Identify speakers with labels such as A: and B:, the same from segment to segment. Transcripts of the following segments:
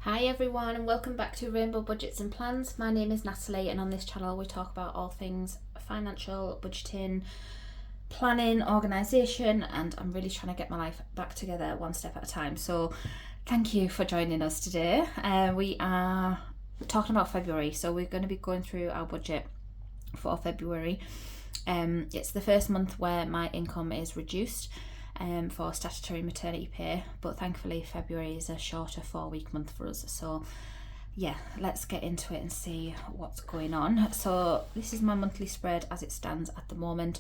A: Hi everyone and welcome back to Rainbow Budgets and Plans. My name is Natalie and on this channel we talk about all things financial, budgeting, planning, organisation, and I'm really trying to get my life back together one step at a time. So thank you for joining us today. We are talking about February, so we're going to be going through our budget for February. It's the first month where my income is reduced for statutory maternity pay, but thankfully February is a shorter 4-week month for us. So yeah, let's get into it and see what's going on. So this is my monthly spread as it stands at the moment.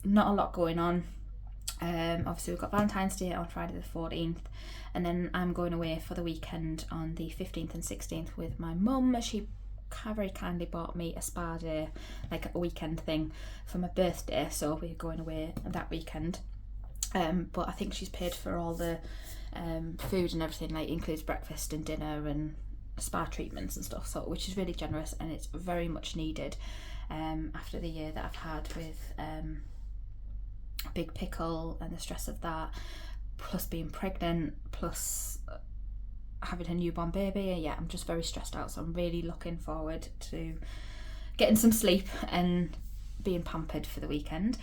A: Not a lot going on. Obviously we've got Valentine's Day on Friday the 14th, and then I'm going away for the weekend on the 15th and 16th with my mum. She very kindly bought me a spa day, like a weekend thing for my birthday, so we're going away that weekend. But I think she's paid for all the food and everything, like includes breakfast and dinner and spa treatments and stuff, so which is really generous and it's very much needed after the year that I've had with Big Pickle and the stress of that, plus being pregnant, plus having a newborn baby. Yeah, I'm just very stressed out, so I'm really looking forward to getting some sleep and being pampered for the weekend.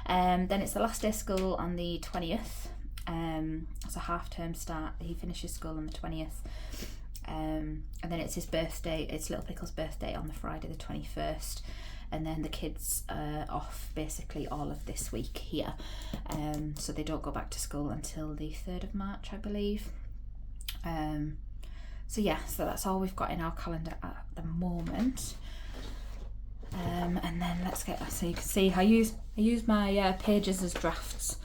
A: Then it's the last day of school on the 20th. It's a half-term start. He finishes school on the 20th. And then it's his birthday. It's Little Pickle's birthday on the Friday the 21st. And then the kids are off basically all of this week here. So they don't go back to school until the 3rd of March, I believe. So that's all we've got in our calendar at the moment. And then let's get, so you can see I use my pages as drafts,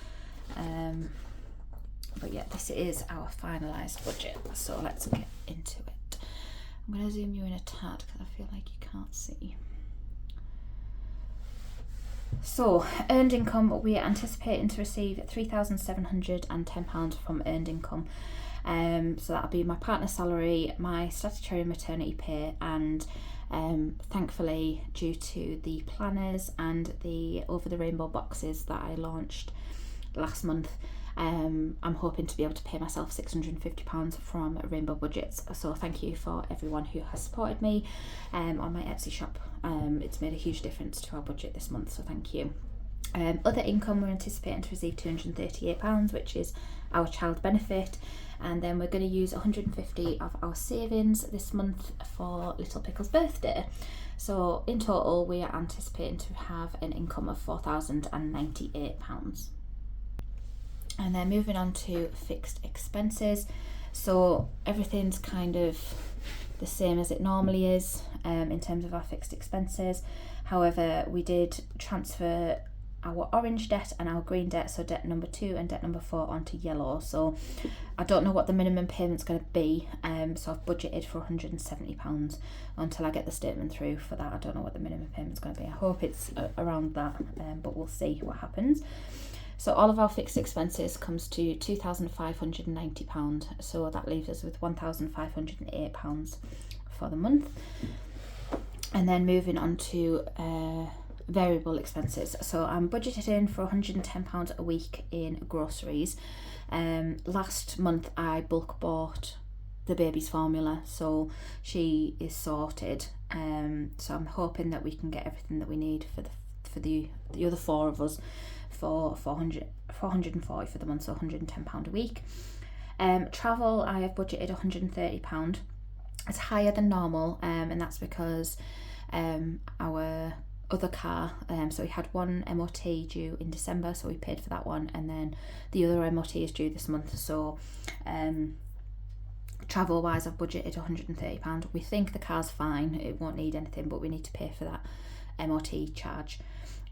A: but yeah, this is our finalised budget, so let's get into it. I'm going to zoom you in a tad because I feel like you can't see. So earned income, we are anticipating to receive £3,710 from earned income. So that'll be my partner's salary, my statutory maternity pay, and thankfully, due to the planners and the over the rainbow boxes that I launched last month, I'm hoping to be able to pay myself £650 from Rainbow Budgets. So thank you for everyone who has supported me on my Etsy shop. It's made a huge difference to our budget this month, so thank you. Other income, we're anticipating to receive £238, which is our child benefit, and then we're going to use 150 of our savings this month for Little Pickle's birthday. So in total we are anticipating to have an income of £4,098. And then moving on to fixed expenses, so everything's kind of the same as it normally is in terms of our fixed expenses. However, we did transfer our orange debt and our green debt, so debt number 2 and debt number 4 onto yellow. So I don't know what the minimum payment's going to be, so I've budgeted for £170 until I get the statement through for that. I don't know what the minimum payment's going to be. I hope it's around that, but we'll see what happens. So all of our fixed expenses comes to £2,590, so that leaves us with £1,508 for the month. And then moving on to variable expenses, so I'm budgeted in for £110 a week in groceries. Last month I bulk bought the baby's formula, so she is sorted, so I'm hoping that we can get everything that we need for the other 4 of us for 440 for the month, so £110 a week. Travel, I have budgeted £130. It's higher than normal, and that's because our other car, so we had one MOT due in December, so we paid for that one, and then the other MOT is due this month. So travel wise I've budgeted £130. We think the car's fine, it won't need anything, but we need to pay for that MOT charge,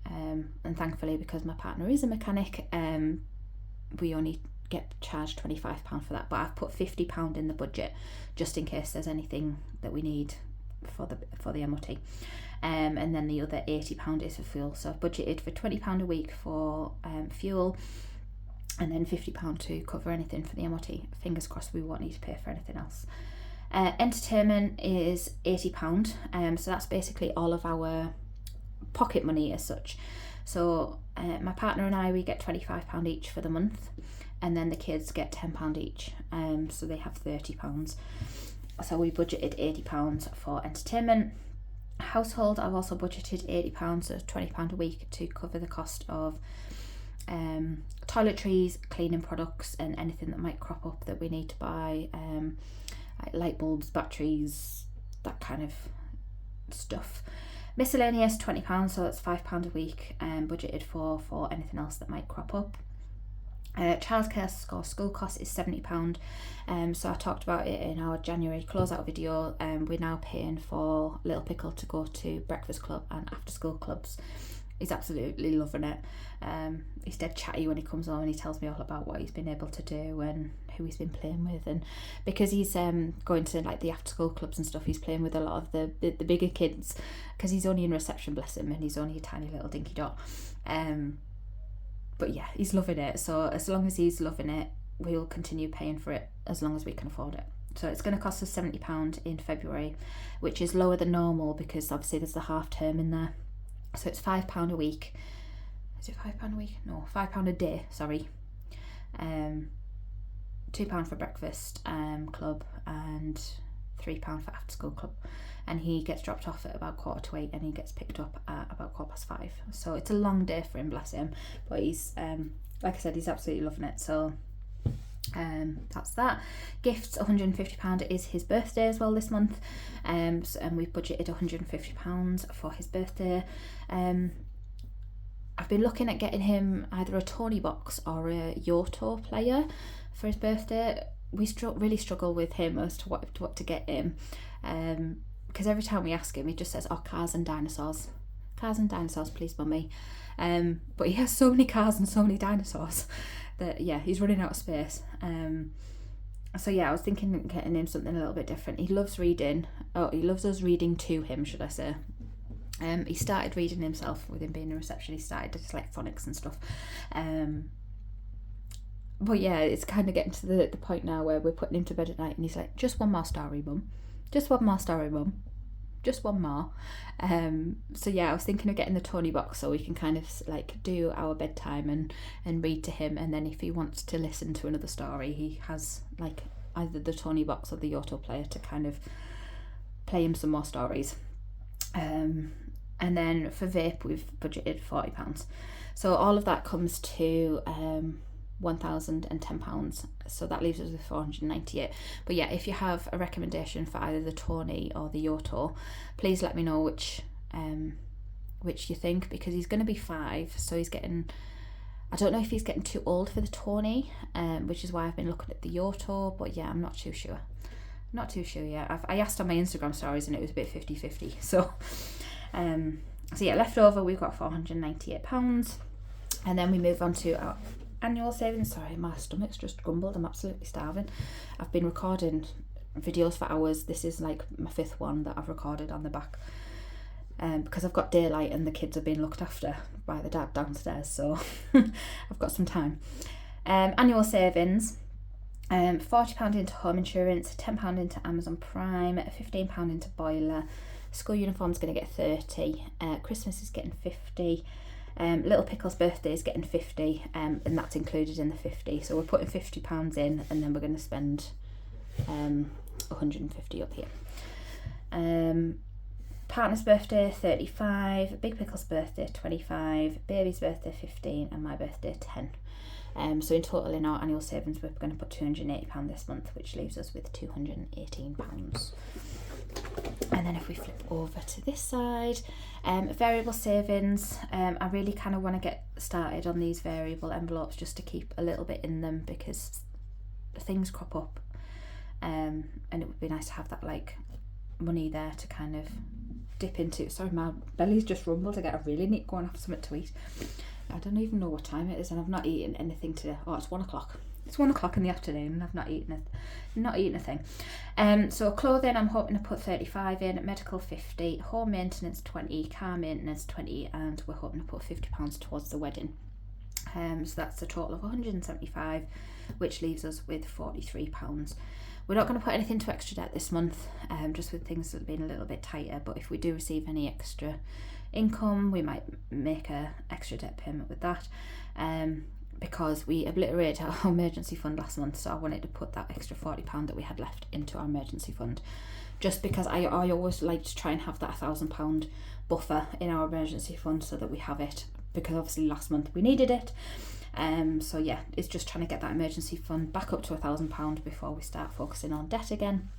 A: and thankfully, because my partner is a mechanic, we only get charged £25 for that, but I've put £50 in the budget just in case there's anything that we need for the MOT. And then the other £80 is for fuel, so I've budgeted for £20 a week for fuel, and then £50 to cover anything for the MOT. Fingers crossed we won't need to pay for anything else. Entertainment is £80, so that's basically all of our pocket money as such. So my partner and I, we get £25 each for the month. and then the kids get £10 each, so they have £30. So we budgeted £80 for entertainment. Household, I've also budgeted £80, so £20 a week to cover the cost of toiletries, cleaning products, and anything that might crop up that we need to buy, like light bulbs, batteries, that kind of stuff. Miscellaneous, £20, so that's £5 a week, budgeted for anything else that might crop up. Childcare or school cost is £70. So I talked about it in our January closeout video. We're now paying for Little Pickle to go to breakfast club and after school clubs. He's absolutely loving it. He's dead chatty when he comes home, and he tells me all about what he's been able to do and who he's been playing with. And because he's going to like the after school clubs and stuff, he's playing with a lot of the bigger kids, because he's only in reception, bless him, and he's only a tiny little dinky dot. But yeah, he's loving it. So as long as he's loving it, we'll continue paying for it as long as we can afford it. So it's going to cost us £70 in February, which is lower than normal because obviously there's the half term in there. So it's £5 a week. Is it £5 a week? No, £5 a day, sorry. £2 for breakfast club and £3 for after school club. And he gets dropped off at about 7:45 and he gets picked up at about 5:15. So it's a long day for him, bless him. But he's, like I said, he's absolutely loving it. So that's that. Gifts, £150. It is his birthday as well this month. And we've budgeted £150 for his birthday. I've been looking at getting him either a Tony box or a Yoto player for his birthday. We really struggle with him as to what to get him. Because every time we ask him, he just says, "Oh, cars and dinosaurs. Cars and dinosaurs, please, mummy." But he has so many cars and so many dinosaurs that, yeah, he's running out of space. So yeah, I was thinking of getting him something a little bit different. He loves reading. Oh, he loves us reading to him, should I say. He started reading himself with him being a reception. He started just like phonics and stuff. But yeah, it's kind of getting to the point now where we're putting him to bed at night and he's like, "Just one more story, mum. Just one more story, mum. Just one more." So yeah, I was thinking of getting the Tony box so we can kind of like do our bedtime and read to him, and then if he wants to listen to another story, he has like either the Tony box or the Yoto player to kind of play him some more stories. And then for vape, we've budgeted £40. So all of that comes to £1,010. So that leaves us with 498. But yeah, if you have a recommendation for either the Tony or the Yoto, please let me know which you think, because he's going to be 5, so he's getting, I don't know if he's getting too old for the Tony, which is why I've been looking at the Yoto. But yeah, I'm not too sure. Not too sure yet. I asked on my Instagram stories and it was a bit 50-50. So yeah, left over we've got £498. And then we move on to our annual savings. Sorry, my stomach's just grumbled. I'm absolutely starving. I've been recording videos for hours. This is like my 5th one that I've recorded on the back. Because I've got daylight and the kids are being looked after by the dad downstairs. So I've got some time. Annual savings. £40 into home insurance, £10 into Amazon Prime, £15 into boiler. School uniform's going to get 30. Christmas is getting 50. Little Pickle's birthday is getting 50, and that's included in the 50. So we're putting £50 in, and then we're going to spend 150 up here. Partner's birthday 35, Big Pickle's birthday 25, baby's birthday 15, and my birthday 10. So in total, in our annual savings, we're going to put £280 this month, which leaves us with £218. And then if we flip over to this side, variable savings, I really kind of want to get started on these variable envelopes just to keep a little bit in them, because things crop up, and it would be nice to have that like money there to kind of dip into. Sorry, my belly's just rumbled. I really need to go and have something to eat. I don't even know what time it is, and I've not eaten anything today. Oh, it's 1 o'clock. It's 1 o'clock in the afternoon, and I've not eaten a thing. So clothing, I'm hoping to put 35 in. Medical 50. Home maintenance 20. Car maintenance 20, and we're hoping to put £50 towards the wedding. So that's a total of 175, which leaves us with £43. We're not going to put anything to extra debt this month, just with things that have been a little bit tighter. But if we do receive any extra income, we might make a extra debt payment with that. because we obliterated our emergency fund last month, so I wanted to put that extra £40 that we had left into our emergency fund, just because I always like to try and have that £1,000 buffer in our emergency fund so that we have it, because obviously last month we needed it. So yeah, it's just trying to get that emergency fund back up to £1,000 before we start focusing on debt again.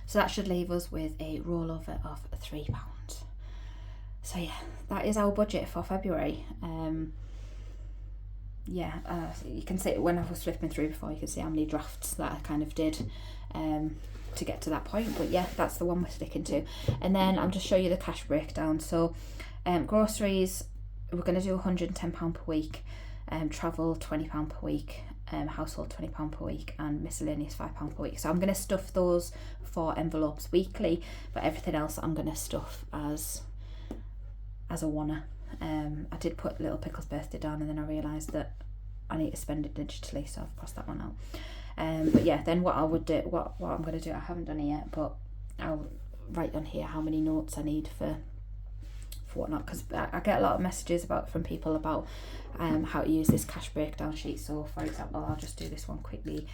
A: So that should leave us with a rollover of £3. So yeah, that is our budget for February. You can see when I was flipping through before, you can see how many drafts that I kind of did to get to that point. But yeah, that's the one we're sticking to. And then I'll just show you the cash breakdown. So groceries, we're going to do £110 per week. Travel £20 per week, household £20 per week, and miscellaneous £5 per week. So I'm going to stuff those 4 envelopes weekly, but everything else I'm going to stuff as a wanna. I did put Little Pickle's birthday down, and then I realised that I need to spend it digitally, so I've crossed that one out. But yeah, then what I'm going to do, I haven't done it yet, but I'll write on here how many notes I need for whatnot, because I get a lot of messages from people about how to use this cash breakdown sheet. So for example, I'll just do this one quickly.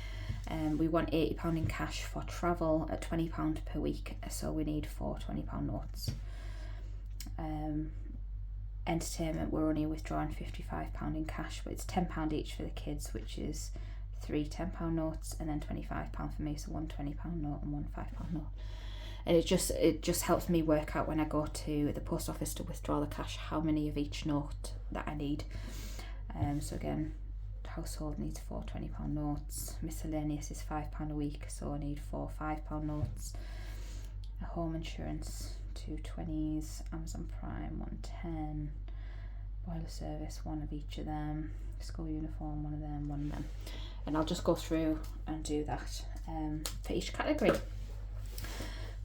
A: We want £80 in cash for travel at £20 per week, so we need 4 £20 notes. Entertainment, we're only withdrawing £55 in cash, but it's £10 each for the kids, which is 3 £10 notes, and then £25 for me, so 1 £20 note and 1 £5 note. And it just helps me work out when I go to the post office to withdraw the cash how many of each note that I need. So again, household needs 4 £20 notes, miscellaneous is £5 a week, so I need 4 £5 notes. Home insurance, 2 20s, Amazon Prime 110, boiler service 1 of each of them, school uniform 1 of them, 1 of them. And I'll just go through and do that for each category.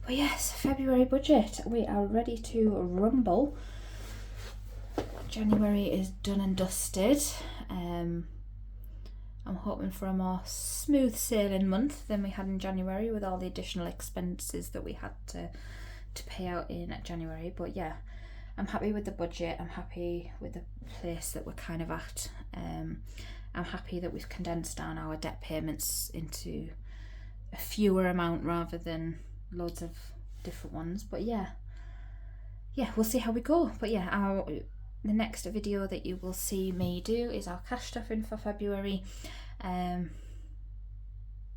A: But yes, February budget, we are ready to rumble. January is done and dusted. I'm hoping for a more smooth sailing month than we had in January, with all the additional expenses that we had to pay out in January. But yeah, I'm happy with the budget. I'm happy with the place that we're kind of at. I'm happy that we've condensed down our debt payments into a fewer amount rather than loads of different ones. But yeah, we'll see how we go. But yeah, the next video that you will see me do is our cash stuffing for February.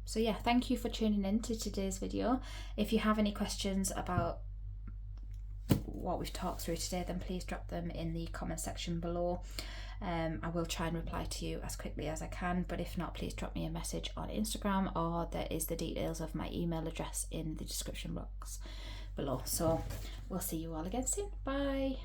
A: So yeah, thank you for tuning in to today's video. If you have any questions about what we've talked through today, then please drop them in the comment section below. I will try and reply to you as quickly as I can, but if not, please drop me a message on Instagram, or there is the details of my email address in the description box below. So we'll see you all again soon. Bye.